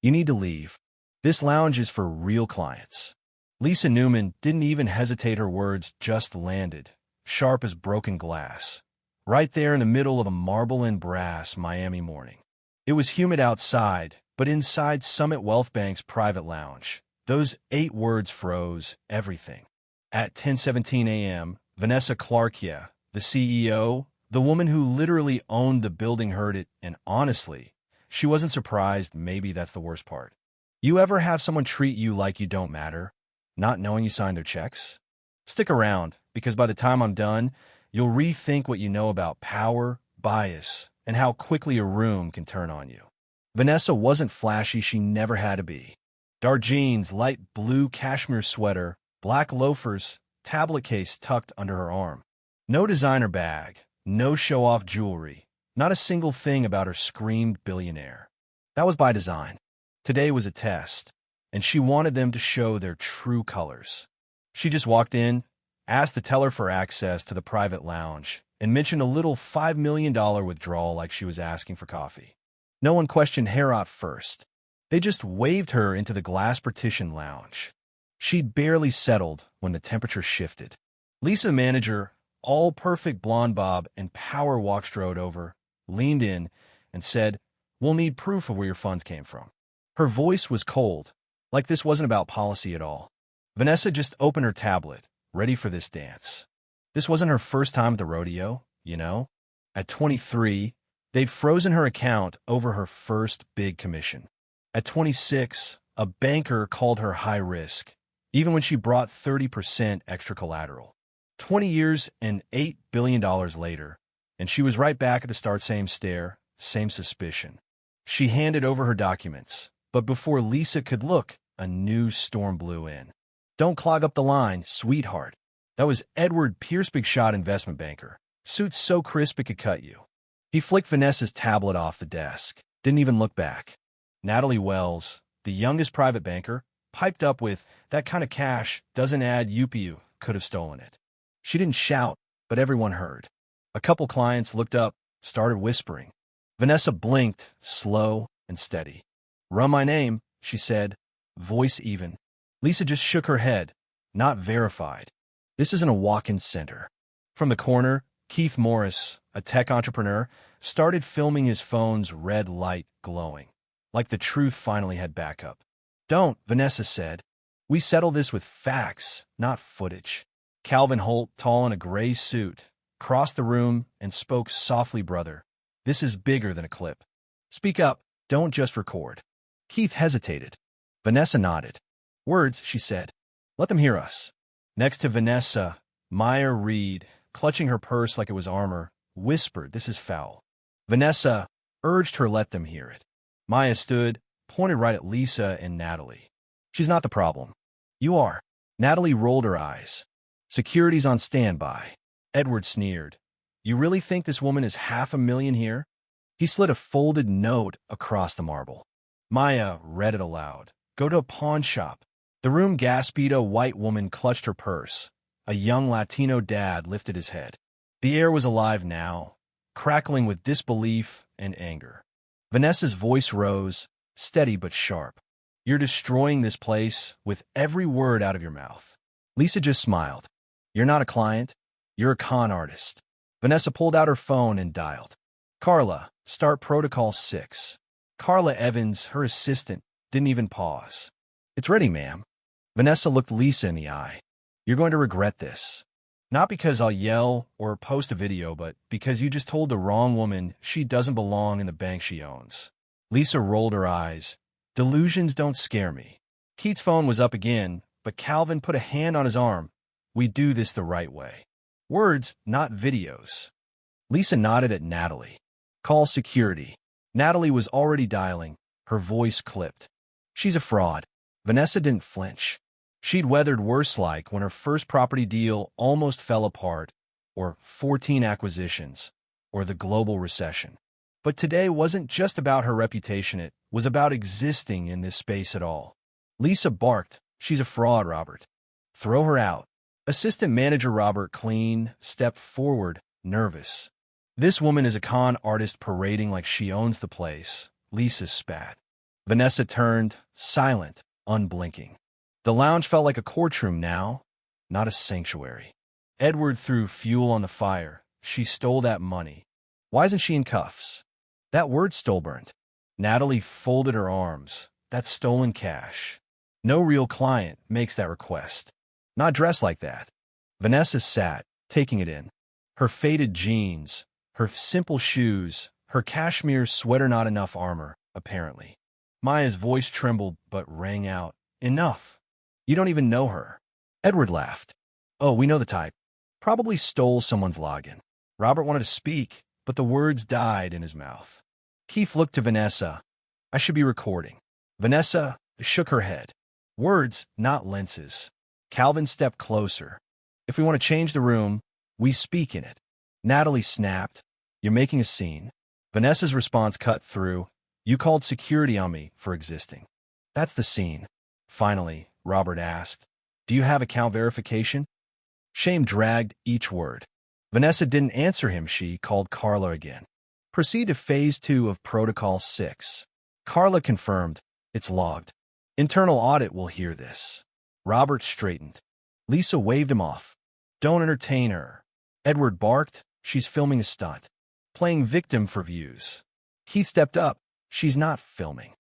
You need to leave. This lounge is for real clients. Lisa Newman didn't even hesitate. Her words just landed, sharp as broken glass, right there in the middle of a marble and brass Miami morning. It was humid outside, but inside Summit Wealth Bank's private lounge, those 8 words froze everything. At 10:17 a.m., Vanessa Clarkia, the CEO, the woman who literally owned the building, heard it, and honestly, she wasn't surprised. Maybe that's the worst part. You ever have someone treat you like you don't matter, not knowing you signed their checks? Stick around, because by the time I'm done, you'll rethink what you know about power, bias, and how quickly a room can turn on you. Vanessa wasn't flashy. She never had to be. Dark jeans, light blue cashmere sweater, black loafers, tablet case tucked under her arm. No designer bag, no show-off jewelry. Not a single thing about her screamed billionaire. That was by design. Today was a test, and she wanted them to show their true colors. She just walked in, asked the teller for access to the private lounge, and mentioned a little $5 million withdrawal like she was asking for coffee. No one questioned her at first. They just waved her into the glass partition lounge. She'd barely settled when the temperature shifted. Lisa, manager, all perfect blonde bob and power walk, strode over, leaned in, and said, "We'll need proof of where your funds came from." Her voice was cold, like this wasn't about policy at all. Vanessa just opened her tablet, ready for this dance. This wasn't her first time at the rodeo, you know? At 23, they'd frozen her account over her first big commission. At 26, a banker called her high risk, even when she brought 30% extra collateral. 20 years and $8 billion later, and she was right back at the start. Same stare, same suspicion. She handed over her documents, but before Lisa could look, a new storm blew in. "Don't clog up the line, sweetheart." That was Edward Pierce, big shot investment banker. Suit so crisp it could cut you. He flicked Vanessa's tablet off the desk, didn't even look back. Natalie Wells, the youngest private banker, piped up with, "That kind of cash doesn't add up. You could have stolen it." She didn't shout, but everyone heard. A couple clients looked up, started whispering. Vanessa blinked, slow and steady. "Run my name," she said, voice even. Lisa just shook her head. "Not verified. This isn't a walk-in center." From the corner, Keith Morris, a tech entrepreneur, started filming, his phone's red light glowing, like the truth finally had backup. "Don't," Vanessa said. "We settle this with facts, not footage." Calvin Holt, tall in a gray suit, crossed the room and spoke softly. "Brother, this is bigger than a clip. Speak up, don't just record." Keith hesitated. Vanessa nodded. "Words," she said. "Let them hear us." Next to Vanessa, Maya Reed, clutching her purse like it was armor, whispered, "This is foul." Vanessa urged her, "Let them hear it." Maya stood, pointed right at Lisa and Natalie. "She's not the problem. You are." Natalie rolled her eyes. "Security's on standby." Edward sneered. "You really think this woman is $500,000 here?" He slid a folded note across the marble. Maya read it aloud. "Go to a pawn shop." The room gasped. A white woman clutched her purse. A young Latino dad lifted his head. The air was alive now, crackling with disbelief and anger. Vanessa's voice rose, steady but sharp. "You're destroying this place with every word out of your mouth." Lisa just smiled. "You're not a client. You're a con artist." Vanessa pulled out her phone and dialed. "Carla, start protocol 6. Carla Evans, her assistant, didn't even pause. "It's ready, ma'am." Vanessa looked Lisa in the eye. "You're going to regret this. Not because I'll yell or post a video, but because you just told the wrong woman she doesn't belong in the bank she owns." Lisa rolled her eyes. "Delusions don't scare me." Keith's phone was up again, but Calvin put a hand on his arm. "We do this the right way. Words, not videos." Lisa nodded at Natalie. "Call security." Natalie was already dialing. Her voice clipped. "She's a fraud." Vanessa didn't flinch. She'd weathered worse, like when her first property deal almost fell apart, or 14 acquisitions, or the global recession. But today wasn't just about her reputation. It was about existing in this space at all. Lisa barked, "She's a fraud, Robert. Throw her out." Assistant manager Robert Clean stepped forward, nervous. "This woman is a con artist parading like she owns the place." Lisa spat. Vanessa turned, silent, unblinking. The lounge felt like a courtroom now, not a sanctuary. Edward threw fuel on the fire. She stole that money. Why isn't she in cuffs? That word stole burnt. Natalie folded her arms. That's stolen cash. No real client makes that request. Not dressed like that. Vanessa sat, taking it in. Her faded jeans, her simple shoes, her cashmere sweater, not enough armor, apparently. Maya's voice trembled but rang out. Enough. You don't even know her. Edward laughed. Oh, we know the type. Probably stole someone's login. Robert wanted to speak, but the words died in his mouth. Keith looked to Vanessa. I should be recording. Vanessa shook her head. Words, not lenses. Calvin stepped closer. If we want to change the room, we speak in it. Natalie snapped. You're making a scene. Vanessa's response cut through. You called security on me for existing. That's the scene. Finally, Robert asked, do you have account verification? Shame dragged each word. Vanessa didn't answer him. She called Carla again. Proceed to phase 2 of Protocol 6. Carla confirmed. It's logged. Internal audit will hear this. Robert straightened. Lisa waved him off. Don't entertain her. Edward barked. She's filming a stunt. Playing victim for views. Keith stepped up. She's not filming.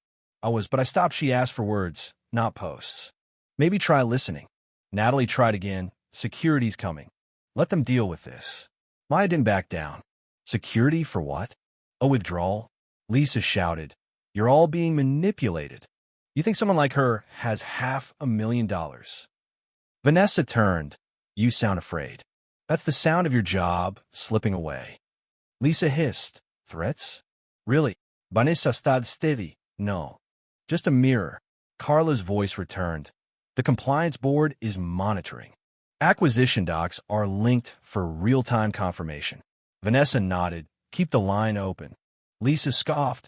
But I stopped. She asked for words, not posts. Maybe try listening. Natalie tried again. Security's coming. Let them deal with this. Maya didn't back down. Security for what? A withdrawal? Lisa shouted. You're all being manipulated. You think someone like her has $500,000? Vanessa turned. You sound afraid. That's the sound of your job slipping away. Lisa hissed. Threats? Really? Vanessa stayed steady. No. Just a mirror. Carla's voice returned. The compliance board is monitoring. Acquisition docs are linked for real-time confirmation. Vanessa nodded. Keep the line open. Lisa scoffed.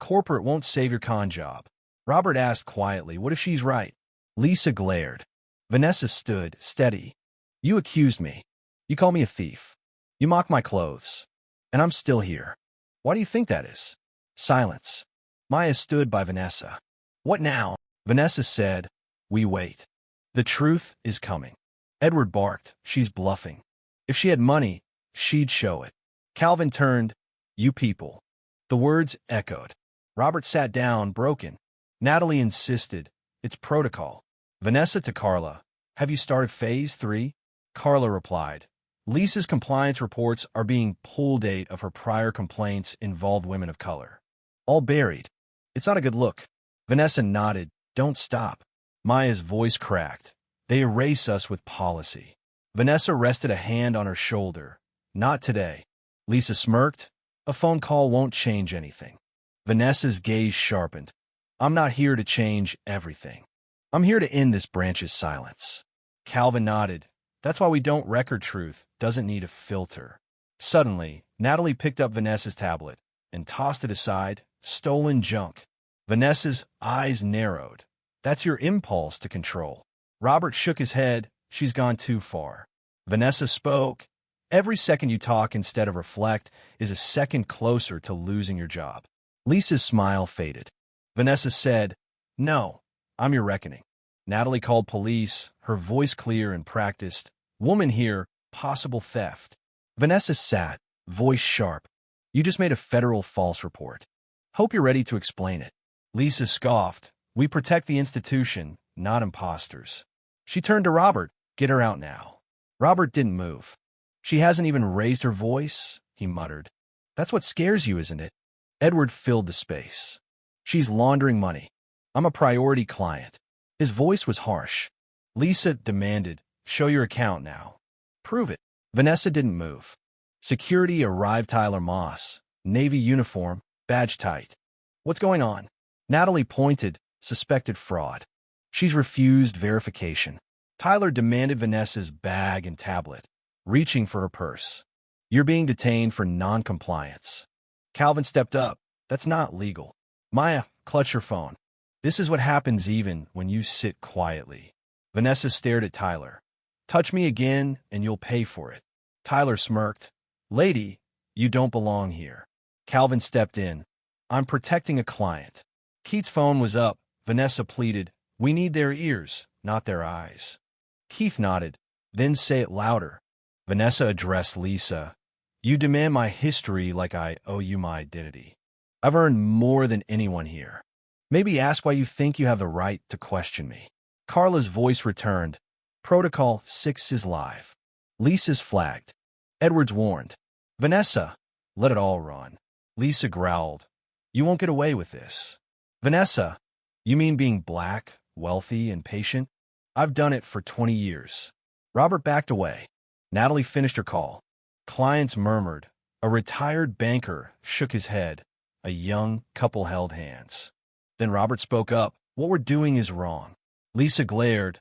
Corporate won't save your con job. Robert asked quietly, what if she's right? Lisa glared. Vanessa stood, steady. You accused me. You call me a thief. You mock my clothes. And I'm still here. Why do you think that is? Silence. Maya stood by Vanessa. What now? Vanessa said, we wait. The truth is coming. Edward barked. She's bluffing. If she had money, she'd show it. Calvin turned. You people. The words echoed. Robert sat down, broken. Natalie insisted. It's protocol. Vanessa to Carla. Have you started phase 3? Carla replied. Lisa's compliance reports are being pulled. 8 of her prior complaints involved women of color. All buried. It's not a good look. Vanessa nodded. Don't stop. Maya's voice cracked. They erase us with policy. Vanessa rested a hand on her shoulder. Not today. Lisa smirked. A phone call won't change anything. Vanessa's gaze sharpened. I'm not here to change everything. I'm here to end this branch's silence. Calvin nodded. That's why we don't record truth. Doesn't need a filter. Suddenly, Natalie picked up Vanessa's tablet and tossed it aside. Stolen junk. Vanessa's eyes narrowed. That's your impulse to control. Robert shook his head. She's gone too far. Vanessa spoke. Every second you talk instead of reflect is a second closer to losing your job. Lisa's smile faded. Vanessa said, no, I'm your reckoning. Natalie called police, her voice clear and practiced. Woman here, possible theft. Vanessa sat, voice sharp. You just made a federal false report. Hope you're ready to explain it. Lisa scoffed. We protect the institution, not imposters. She turned to Robert. Get her out now. Robert didn't move. She hasn't even raised her voice, he muttered. That's what scares you, isn't it? Edward filled the space. She's laundering money. I'm a priority client. His voice was harsh. Lisa demanded, show your account now. Prove it. Vanessa didn't move. Security arrived. Tyler Moss. Navy uniform, badge tight. What's going on? Natalie pointed, suspected fraud. She's refused verification. Tyler demanded Vanessa's bag and tablet, reaching for her purse. You're being detained for non-compliance. Calvin stepped up. That's not legal. Maya, clutch your phone. This is what happens even when you sit quietly. Vanessa stared at Tyler. Touch me again and you'll pay for it. Tyler smirked. Lady, you don't belong here. Calvin stepped in. I'm protecting a client. Keith's phone was up. Vanessa pleaded, "We need their ears, not their eyes." Keith nodded. "Then say it louder." Vanessa addressed Lisa. "You demand my history like I owe you my identity. I've earned more than anyone here. Maybe ask why you think you have the right to question me." Carla's voice returned. "Protocol 6 is live." Lisa's flagged. Edwards warned. "Vanessa, let it all run." Lisa growled. "You won't get away with this." "Vanessa, you mean being black, wealthy, and patient? I've done it for 20 years. Robert backed away. Natalie finished her call. Clients murmured. A retired banker shook his head. A young couple held hands. Then Robert spoke up. "What we're doing is wrong." Lisa glared.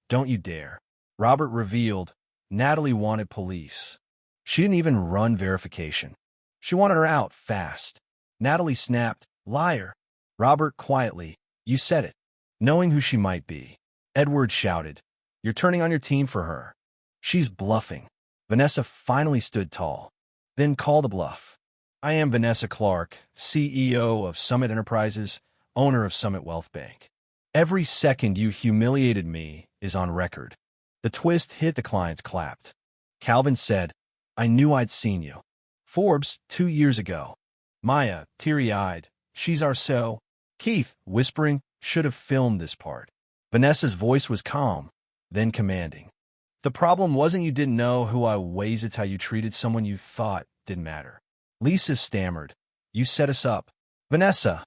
"Don't you dare." Robert revealed. Natalie wanted police. She didn't even run verification. She wanted her out fast. Natalie snapped. "Liar." Robert quietly. "You said it." Knowing who she might be. Edward shouted. "You're turning on your team for her. She's bluffing." Vanessa finally stood tall. "Then call the bluff. I am Vanessa Clark, CEO of Summit Enterprises, owner of Summit Wealth Bank. Every second you humiliated me is on record." The twist hit. The clients clapped. Calvin said, "I knew I'd seen you. Forbes, 2 years ago." Maya, teary-eyed, "She's our so." Keith, whispering, "Should have filmed this part." Vanessa's voice was calm, then commanding. "The problem wasn't you didn't know who I was, it's how you treated someone you thought didn't matter." Lisa stammered. "You set us up." Vanessa,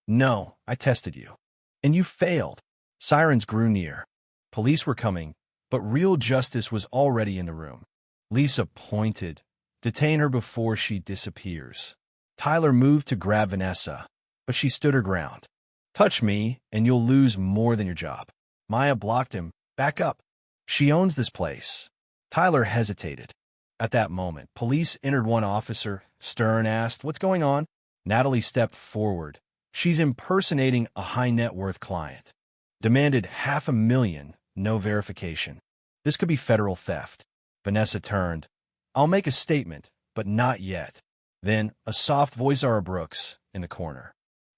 "No, I tested you. And you failed." Sirens grew near. Police were coming, but real justice was already in the room. Lisa pointed. "Detain her before she disappears." Tyler moved to grab Vanessa, but she stood her ground. "Touch me, and you'll lose more than your job." Maya blocked him. "Back up. She owns this place." Tyler hesitated. At that moment, police entered. One officer, Stern, asked, "What's going on?" Natalie stepped forward. "She's impersonating a high-net-worth client. Demanded $500,000, no verification. This could be federal theft." Vanessa turned. "I'll make a statement, but not yet." Then, a soft voice, Zara Brooks, in the corner.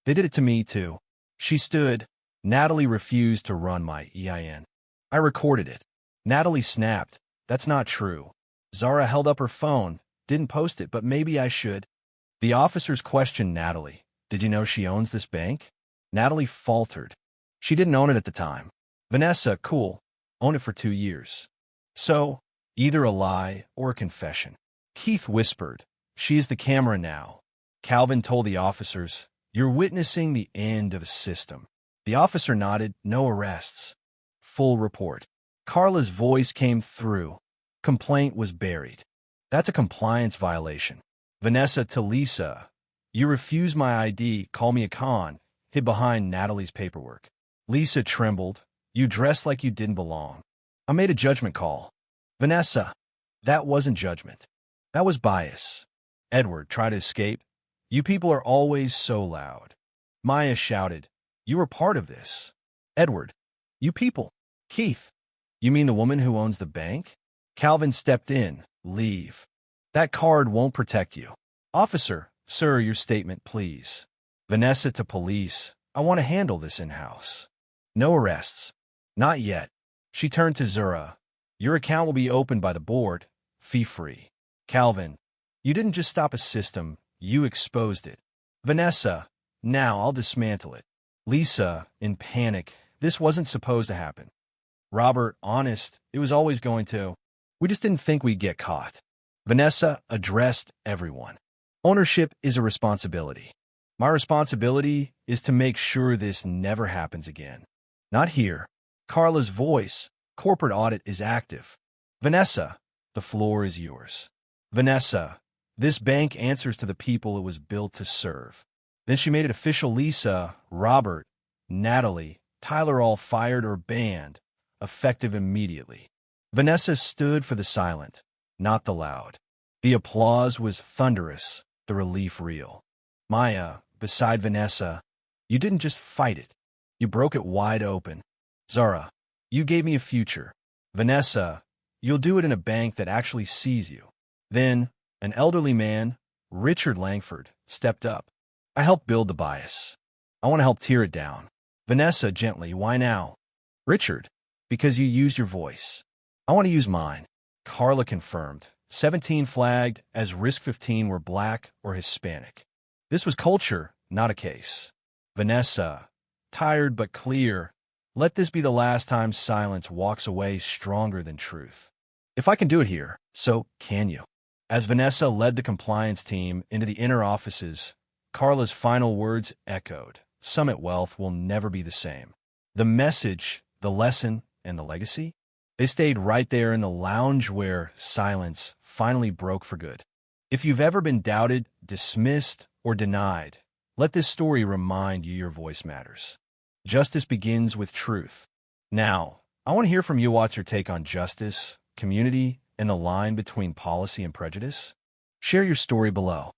"They did it to me, too." She stood. "Natalie refused to run my EIN. I recorded it." Natalie snapped. "That's not true." Zara held up her phone. "Didn't post it, but maybe I should." The officers questioned Natalie. "Did you know she owns this bank?" Natalie faltered. "She didn't own it at the time." Vanessa, cool. "Owned it for 2 years." So, either a lie or a confession. Keith whispered. "She is the camera now." Calvin told the officers, "You're witnessing the end of a system." The officer nodded. "No arrests." Full report. Carla's voice came through. Complaint was buried. "That's a compliance violation." Vanessa to Lisa. "You refuse my ID, call me a con," hid behind Natalie's paperwork. Lisa trembled. "You dressed like you didn't belong." "I made a judgment call." Vanessa. "That wasn't judgment. That was bias." Edward tried to escape. "You people are always so loud." Maya shouted. "You were part of this." Edward. "You people." Keith. "You mean the woman who owns the bank?" Calvin stepped in. "Leave. That card won't protect you." Officer. "Sir, your statement, please." Vanessa to police. "I want to handle this in-house." "No arrests." "Not yet." She turned to Zura. "Your account will be opened by the board, fee-free." Calvin. "You didn't just stop a system, you exposed it." Vanessa. "Now I'll dismantle it." Lisa, in panic. "This wasn't supposed to happen." Robert, honest, "It was always going to. We just didn't think we'd get caught." Vanessa addressed everyone. "Ownership is a responsibility. My responsibility is to make sure this never happens again. Not here." Carla's voice. "Corporate audit is active." Vanessa, "The floor is yours." Vanessa, "This bank answers to the people it was built to serve." Then she made it official. Lisa, Robert, Natalie, Tyler all fired or banned, effective immediately. Vanessa stood for the silent, not the loud. The applause was thunderous, the relief real. Maya, beside Vanessa, "You didn't just fight it. You broke it wide open." Zara, "You gave me a future." Vanessa, "You'll do it in a bank that actually sees you." Then, an elderly man, Richard Langford, stepped up. "I helped build the bias. I want to help tear it down. Vanessa, gently, why now? Richard, because you used your voice. I want to use mine. Carla confirmed. 17 flagged as risk 15 were black or Hispanic. This was culture, not a case. Vanessa, tired but clear, let this be the last time silence walks away stronger than truth. If I can do it here, so can you. As Vanessa led the compliance team into the inner offices, Carla's final words echoed. Summit Wealth will never be the same. The message, the lesson, and the legacy? They stayed right there in the lounge where silence finally broke for good. If you've ever been doubted, dismissed, or denied, let this story remind you your voice matters. Justice begins with truth. Now, I want to hear from you. What's your take on justice, community, and the line between policy and prejudice? Share your story below.